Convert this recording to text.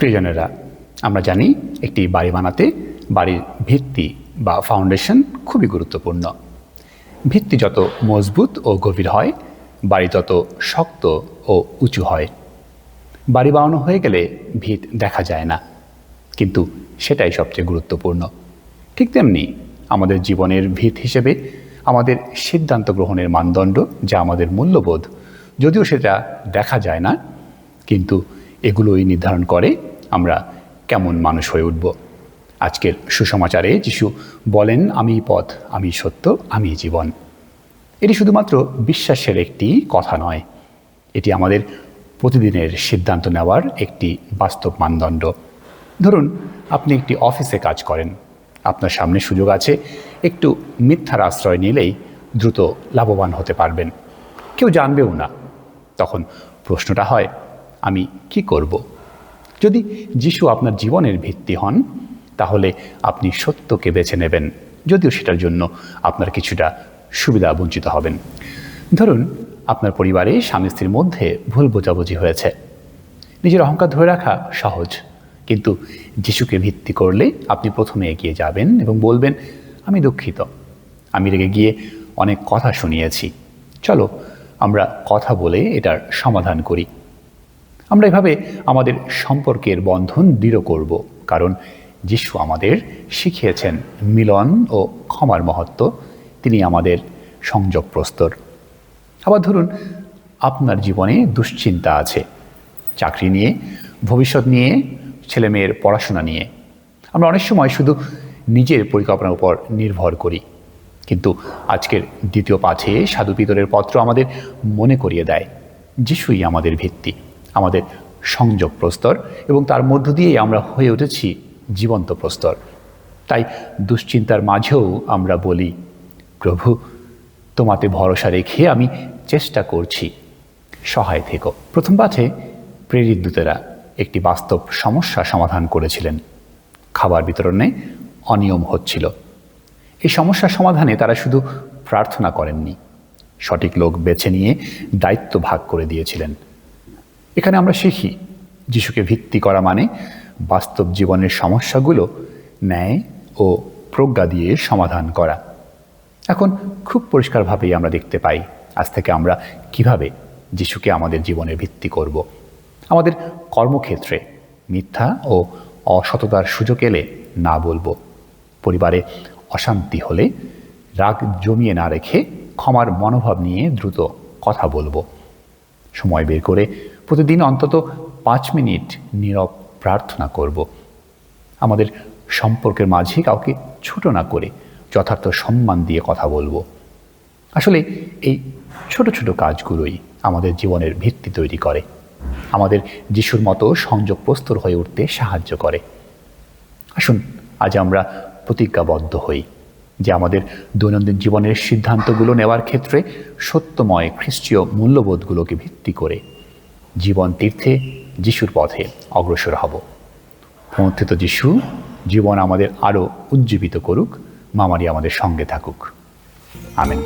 প্রিয়জনেরা, আমরা জানি একটি বাড়ি বানাতে বাড়ির ভিত্তি বা ফাউন্ডেশন খুবই গুরুত্বপূর্ণ। ভিত্তি যত মজবুত ও গভীর হয়, বাড়ি তত শক্ত ও উঁচু হয়। বাড়ি বানানো হয়ে গেলে ভিত দেখা যায় না, কিন্তু সেটাই সবচেয়ে গুরুত্বপূর্ণ। ঠিক তেমনি আমাদের জীবনের ভিত হিসেবে আমাদের সিদ্ধান্ত গ্রহণের মানদণ্ড, যা আমাদের মূল্যবোধ, যদিও সেটা দেখা যায় না, কিন্তু এগুলোই নির্ধারণ করে আমরা কেমন মানুষ হয়ে উঠব। আজকের সুসমাচারে যিশু বলেন, আমি পথ, আমি সত্য, আমি জীবন। এটি শুধুমাত্র বিশ্বাসের একটি কথা নয়, এটি আমাদের প্রতিদিনের সিদ্ধান্ত নেওয়ার একটি বাস্তব মানদণ্ড। ধরুন, আপনি একটি অফিসে কাজ করেন, আপনার সামনে সুযোগ আছে, একটু মিথ্যার আশ্রয় নিলেই দ্রুত লাভবান হতে পারবেন, কেউ জানবেও না। তখন প্রশ্নটা হয়, আমি কি করব? যদি যিশু আপনার জীবনের ভিত্তি হন, তাহলে আপনি সত্যকে বেছে নেবেন, যদিও সেটার জন্য আপনার কিছুটা সুবিধা বঞ্চিত হবেন। ধরুন, আপনার পরিবারে স্বামী স্ত্রীর মধ্যে ভুল বোঝাবুঝি হয়েছে। নিজের অহংকার ধরে রাখা সহজ, কিন্তু যিশুকে ভিত্তি করলে আপনি প্রথমে এগিয়ে যাবেন এবং বলবেন, আমি দুঃখিত, আমি রেগে গিয়ে অনেক কথা শুনিয়েছি, চলো আমরা কথা বলে এটার সমাধান করি। আমরা এভাবে আমাদের সম্পর্কের বন্ধন দৃঢ় করব, কারণ যিশু আমাদের শিখিয়েছেন মিলন ও ক্ষমার মহত্ব। তিনি আমাদের সংযোগ প্রস্তর। আবার ধরুন, আপনার জীবনে দুশ্চিন্তা আছে, চাকরি নিয়ে, ভবিষ্যৎ নিয়ে, ছেলেমেয়ের পড়াশোনা নিয়ে। আমরা অনেক সময় শুধু নিজের পরিকল্পনার উপর নির্ভর করি, কিন্তু আজকের দ্বিতীয় পাঠে সাধু পিতরের পত্র আমাদের মনে করিয়ে দেয়, যিশুই আমাদের ভিত্তি, আমাদের সংযোগ প্রস্তর, এবং তার মধ্য দিয়েই আমরা হয়ে উঠেছি জীবন্ত প্রস্তর। তাই দুশ্চিন্তার মাঝেও আমরা বলি, প্রভু, তোমাতে ভরসা রেখে আমি চেষ্টা করছি, সহায় থেকো। প্রথম পাঠে প্রেরিত দূতেরা একটি বাস্তব সমস্যা সমাধান করেছিলেন। খাবার বিতরণে অনিয়ম হচ্ছিল। এই সমস্যার সমাধানে তারা শুধু প্রার্থনা করেননি, সঠিক লোক বেছে নিয়ে দায়িত্ব ভাগ করে দিয়েছিলেন। এখানে আমরা শিখি, যিশুকে ভিত্তি করা মানে বাস্তব জীবনের সমস্যাগুলো ন্যায় ও প্রজ্ঞা দিয়ে সমাধান করা। এখন খুব পরিষ্কারভাবেই আমরা দেখতে পাই আজ থেকে আমরা কিভাবে যিশুকে আমাদের জীবনের ভিত্তি করব। আমাদের কর্মক্ষেত্রে মিথ্যা ও অসততার সুযোগ এলে না বলবো। পরিবারে অশান্তি হলে রাগ জমিয়ে না রেখে ক্ষমার মনোভাব নিয়ে দ্রুত কথা বলবো। সময় বের করে প্রতিদিন অন্তত 5 মিনিট নীরব প্রার্থনা করব। আমাদের সম্পর্কের মাঝে কাউকে ছোট না করে যথার্থ সম্মান দিয়ে কথা বলবো। আসলে এই ছোট ছোট কাজগুলোই আমাদের জীবনের ভিত্তি তৈরি করে, আমাদের যিশুর মতো সংযোগ প্রস্তর হয়ে উঠতে সাহায্য করে। আসুন আজ আমরা প্রতিজ্ঞাবদ্ধ হই যে আমাদের দৈনন্দিন জীবনের সিদ্ধান্তগুলো নেওয়ার ক্ষেত্রে সত্যময় খ্রিস্টীয় মূল্যবোধগুলোকে ভিত্তি করে জীবন তীর্থে যিশুর পথে অগ্রসর হব। পুনরুত্থিত যিশু জীবন আমাদের আরও উজ্জীবিত করুক, মামারি আমাদের সঙ্গে থাকুক। আমেন।